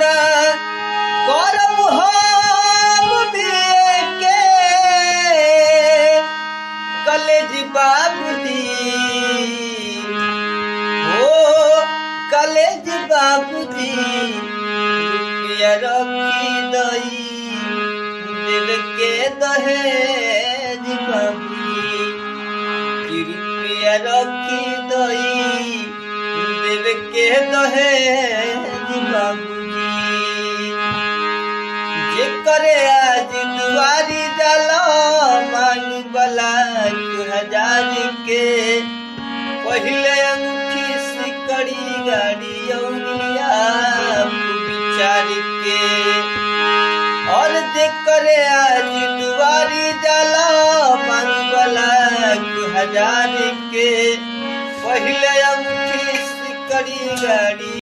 ना करब हम बिये के कॉलेज बाबूजी हो कॉलेज बाबूजी रुपया रखी दई देव के दहेज बाबूजी कि रुपया रखी दई देव के दहेज बाबूजी जे करे आज दुआरी जाला मांग बला 1000 के पहले अंगूठी सिकड़ी गाड़ी औरिया विचार के और जे करे आज दुआरी जाला मांग बला 1000 के पहले अंगूठी सिकड़ी गाड़ी